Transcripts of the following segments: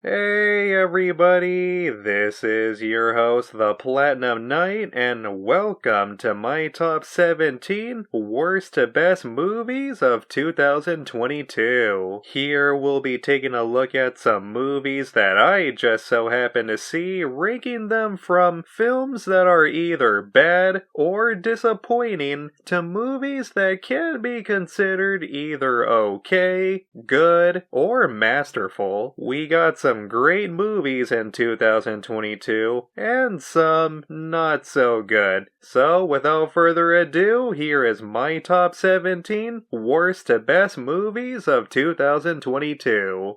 Hey everybody, this is your host, the Platinum Knight, and welcome to my top 17 worst to best movies of 2022. Here we'll be taking a look at some movies that I just so happen to see, ranking them from films that are either bad or disappointing to movies that can be considered either okay, good, or masterful. We got some great movies in 2022, and some not so good. So, without further ado, here is my top 17 worst to best movies of 2022.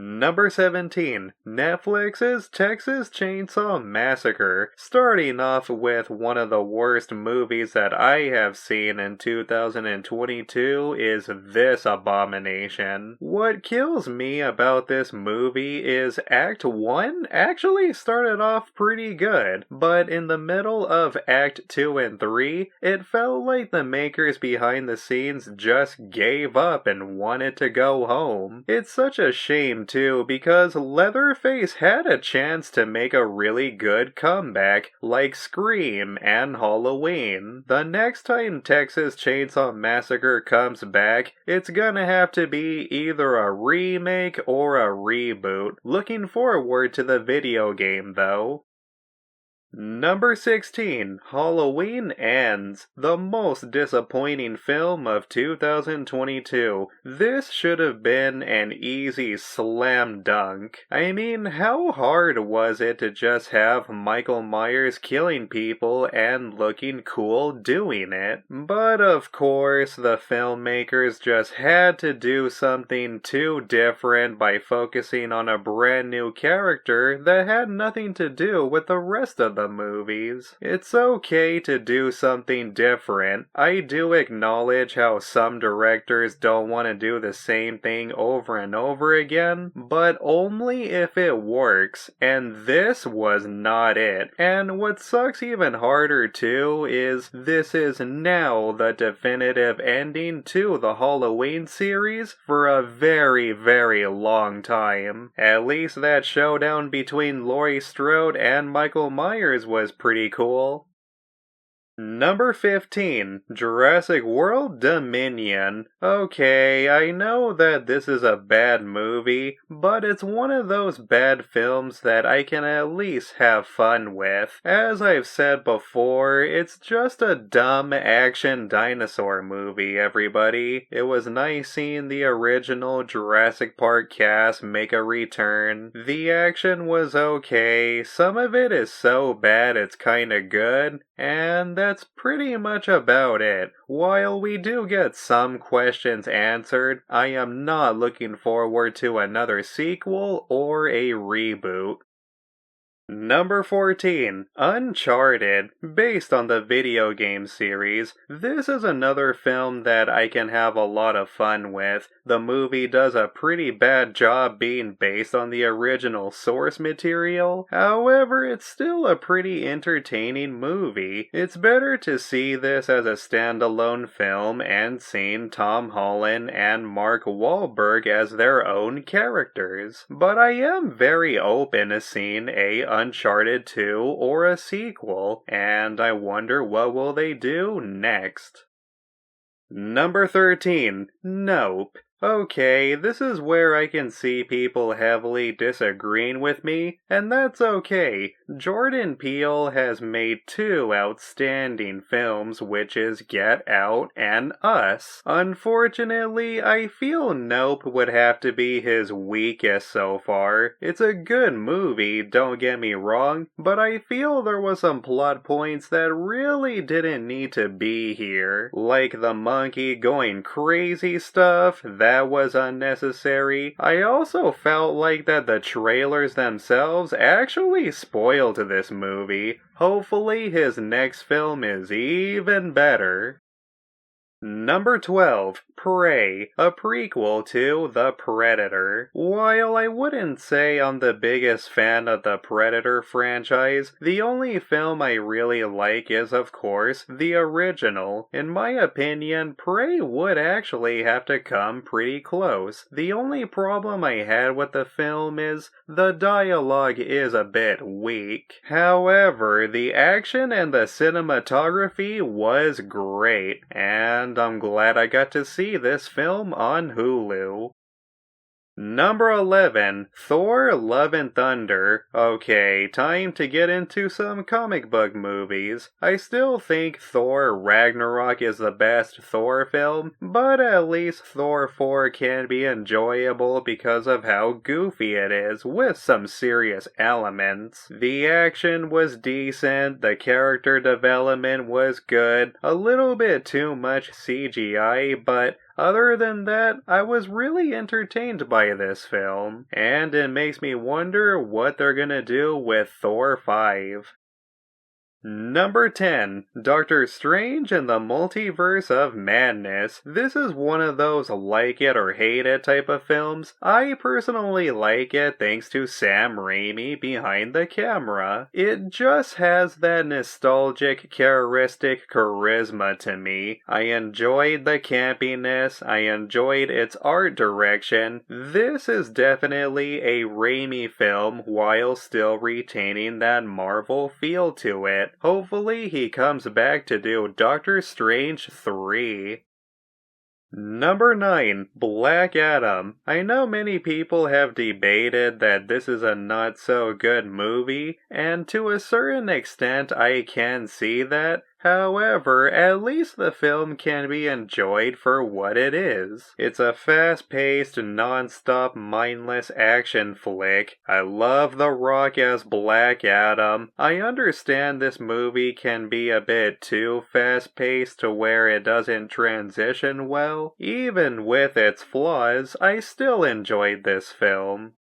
Number 17, Netflix's Texas Chainsaw Massacre. Starting off with one of the worst movies that I have seen in 2022 is this abomination. What kills me about this movie is Act 1 actually started off pretty good, but in the middle of Act 2 and 3, it felt like the makers behind the scenes just gave up and wanted to go home. It's such a shame too, because Leatherface had a chance to make a really good comeback, like Scream and Halloween. The next time Texas Chainsaw Massacre comes back, it's gonna have to be either a remake or a reboot. Looking forward to the video game though. Number 16, Halloween Ends, the most disappointing film of 2022. This should have been an easy slam dunk. I mean, how hard was it to just have Michael Myers killing people and looking cool doing it? But of course, the filmmakers just had to do something too different by focusing on a brand new character that had nothing to do with the rest of the movies. It's okay to do something different. I do acknowledge how some directors don't want to do the same thing over and over again, but only if it works, and this was not it. And what sucks even harder too is this is now the definitive ending to the Halloween series for a very, very long time. At least that showdown between Laurie Strode and Michael Myers was pretty cool. Number 15, Jurassic World Dominion. Okay, I know that this is a bad movie, but it's one of those bad films that I can at least have fun with. As I've said before, it's just a dumb action dinosaur movie, everybody. It was nice seeing the original Jurassic Park cast make a return. The action was okay, some of it is so bad it's kinda good, and that's pretty much about it. While we do get some questions answered, I am not looking forward to another sequel or a reboot. Number 14, Uncharted. Based on the video game series, this is another film that I can have a lot of fun with. The movie does a pretty bad job being based on the original source material. However, it's still a pretty entertaining movie. It's better to see this as a standalone film and seeing Tom Holland and Mark Wahlberg as their own characters. But I am very open to seeing a Uncharted 2 or a sequel, and I wonder what will they do next. Number 13, Nope. Okay, this is where I can see people heavily disagreeing with me, and that's okay. Jordan Peele has made two outstanding films, which is Get Out and Us. Unfortunately, I feel Nope would have to be his weakest so far. It's a good movie, don't get me wrong, but I feel there was some plot points that really didn't need to be here. Like the monkey going crazy stuff, that was unnecessary. I also felt like that the trailers themselves actually spoiled this movie. Hopefully his next film is even better. Number 12, Prey, a prequel to The Predator. While I wouldn't say I'm the biggest fan of the Predator franchise, the only film I really like is, of course, the original. In my opinion, Prey would actually have to come pretty close. The only problem I had with the film is the dialogue is a bit weak. However, the action and the cinematography was great, and I'm glad I got to see this film on Hulu. Number 11, Thor Love and Thunder. Okay, time to get into some comic book movies. I still think Thor Ragnarok is the best Thor film, but at least Thor 4 can be enjoyable because of how goofy it is, with some serious elements. The action was decent, the character development was good, a little bit too much CGI, but other than that, I was really entertained by this film, and it makes me wonder what they're gonna do with Thor 5. Number 10, Doctor Strange and the Multiverse of Madness. This is one of those like it or hate it type of films. I personally like it thanks to Sam Raimi behind the camera. It just has that nostalgic, characteristic charisma to me. I enjoyed the campiness, I enjoyed its art direction. This is definitely a Raimi film while still retaining that Marvel feel to it. Hopefully he comes back to do Doctor Strange 3. Number 9, Black Adam. I know many people have debated that this is a not so good movie, and to a certain extent I can see that. However, at least the film can be enjoyed for what it is. It's a fast-paced, non-stop, mindless action flick. I love The Rock as Black Adam. I understand this movie can be a bit too fast-paced to where it doesn't transition well. Even with its flaws, I still enjoyed this film.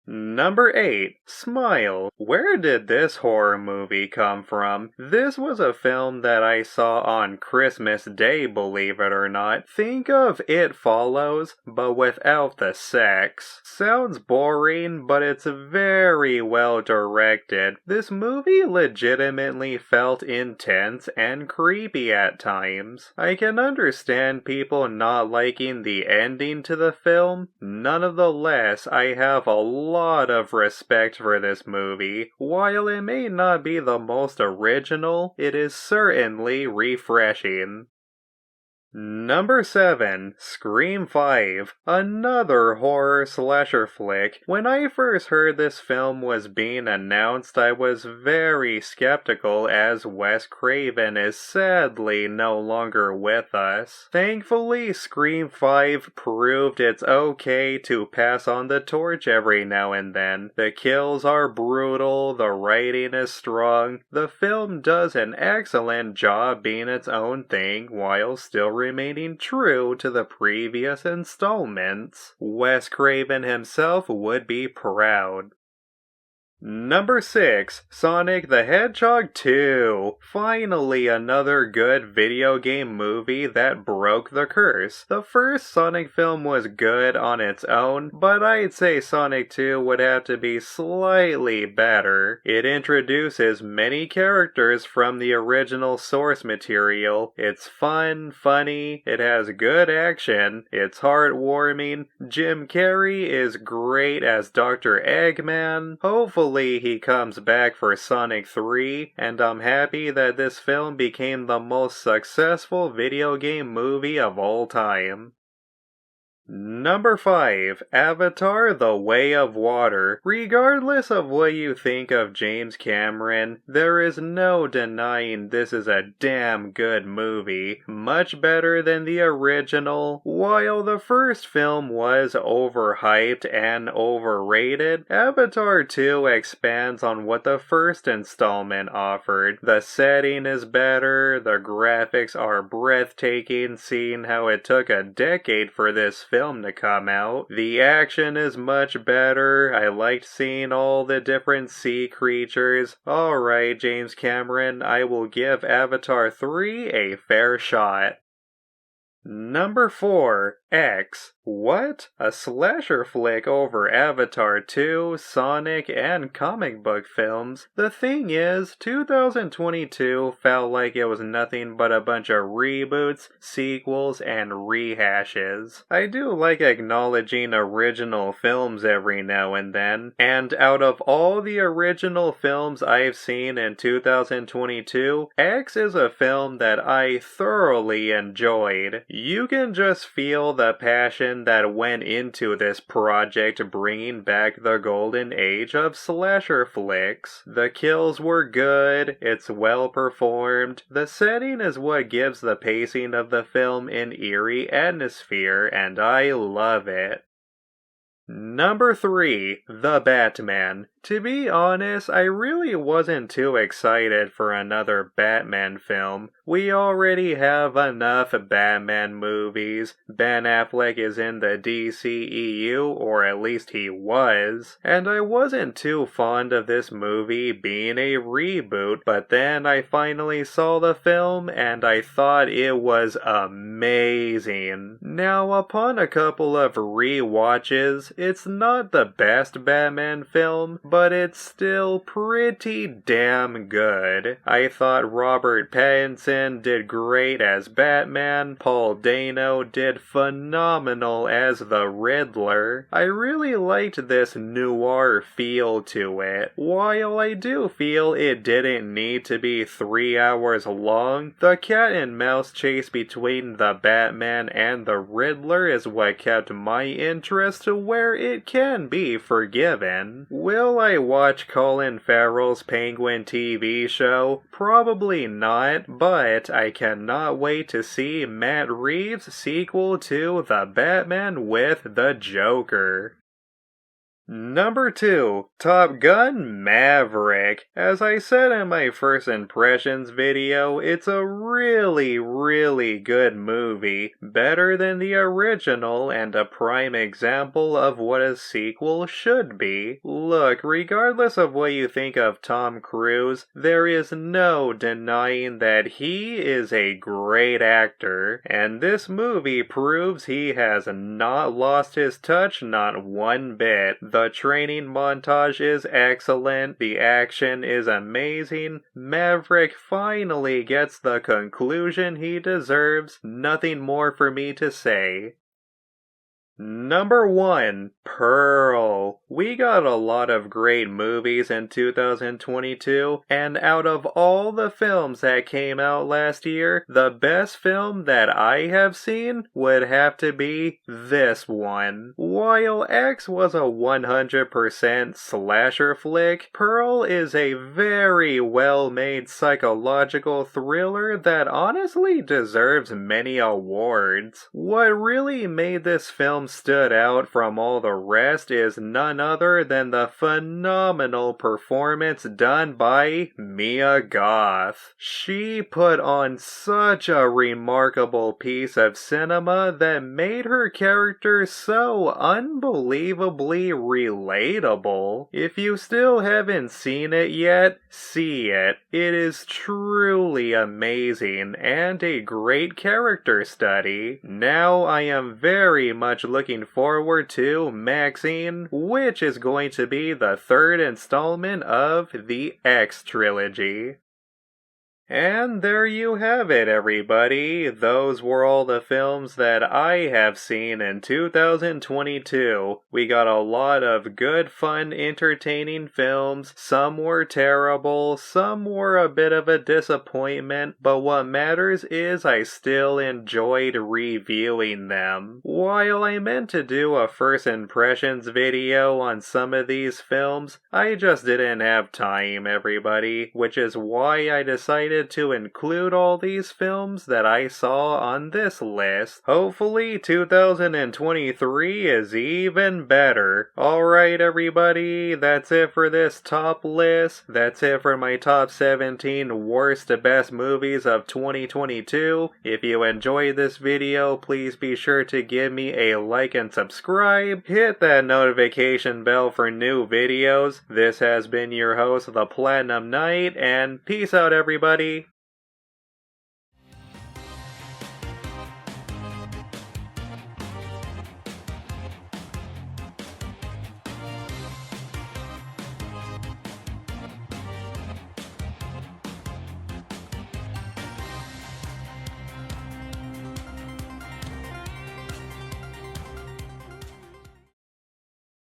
Number 8, Smile. Where did this horror movie come from? This was a film that I saw on Christmas Day, believe it or not. Think of It Follows, but without the sex. Sounds boring, but it's very well directed. This movie legitimately felt intense and creepy at times. I can understand people not liking the ending to the film. Nonetheless, I have a lot of respect for this movie. While it may not be the most original, it is certainly refreshing. Number 7, Scream 5, another horror slasher flick. When I first heard this film was being announced, I was very skeptical as Wes Craven is sadly no longer with us. Thankfully, Scream 5 proved it's okay to pass on the torch every now and then. The kills are brutal, the writing is strong, the film does an excellent job being its own thing while still remaining true to the previous installments. Wes Craven himself would be proud. Number 6, Sonic the Hedgehog 2. Finally another good video game movie that broke the curse. The first Sonic film was good on its own, but I'd say Sonic 2 would have to be slightly better. It introduces many characters from the original source material. It's fun, funny, it has good action, it's heartwarming. Jim Carrey is great as Dr. Eggman. Hopefully he comes back for Sonic 3, and I'm happy that this film became the most successful video game movie of all time. Number 5, Avatar: The Way of Water. Regardless of what you think of James Cameron, there is no denying this is a damn good movie. Much better than the original. While the first film was overhyped and overrated, Avatar 2 expands on what the first installment offered. The setting is better, the graphics are breathtaking, seeing how it took a decade for this film film to come out. The action is much better. I liked seeing all the different sea creatures. Alright, James Cameron, I will give Avatar 3 a fair shot. Number 4, X. What? A slasher flick over Avatar 2, Sonic, and comic book films? The thing is, 2022 felt like it was nothing but a bunch of reboots, sequels, and rehashes. I do like acknowledging original films every now and then, and out of all the original films I've seen in 2022, X is a film that I thoroughly enjoyed. You can just feel the passion that went into this project bringing back the golden age of slasher flicks. The kills were good, it's well performed, the setting is what gives the pacing of the film an eerie atmosphere, and I love it. Number 3, The Batman. To be honest, I really wasn't too excited for another Batman film. We already have enough Batman movies. Ben Affleck is in the DCEU, or at least he was. And I wasn't too fond of this movie being a reboot, but then I finally saw the film and I thought it was amazing. Now, upon a couple of re-watches, it's not the best Batman film, but it's still pretty damn good. I thought Robert Pattinson did great as Batman, Paul Dano did phenomenal as the Riddler. I really liked this noir feel to it. While I do feel it didn't need to be 3 hours long, the cat and mouse chase between the Batman and the Riddler is what kept my interest to where it can be forgiven. Will I watch Colin Farrell's Penguin TV show? Probably not, but I cannot wait to see Matt Reeves' sequel to The Batman with the Joker. Number 2, Top Gun Maverick. As I said in my first impressions video, it's a really good movie. Better than the original and a prime example of what a sequel should be. Look, regardless of what you think of Tom Cruise, there is no denying that he is a great actor, and this movie proves he has not lost his touch not one bit. The training montage is excellent, the action is amazing, Maverick finally gets the conclusion he deserves, nothing more for me to say. Number 1, Pearl. We got a lot of great movies in 2022, and out of all the films that came out last year, the best film that I have seen would have to be this one. While X was a 100% slasher flick, Pearl is a very well-made psychological thriller that honestly deserves many awards. What really made this film stood out from all the rest is none other than the phenomenal performance done by Mia Goth. She put on such a remarkable piece of cinema that made her character so unbelievably relatable. If you still haven't seen it yet, see it. It is truly amazing and a great character study. Now I am very much looking forward to Maxine, which is going to be the third installment of the X trilogy. And there you have it, everybody. Those were all the films that I have seen in 2022. We got a lot of good, fun, entertaining films. Some were terrible, some were a bit of a disappointment, but what matters is I still enjoyed reviewing them. While I meant to do a first impressions video on some of these films, I just didn't have time, everybody, which is why I decided decided to include all these films that I saw on this list. Hopefully 2023 is even better. Alright everybody, that's it for this top list. That's it for my top 17 worst to best movies of 2022. If you enjoyed this video, please be sure to give me a like and subscribe. Hit that notification bell for new videos. This has been your host, The Platinum Knight, and peace out everybody.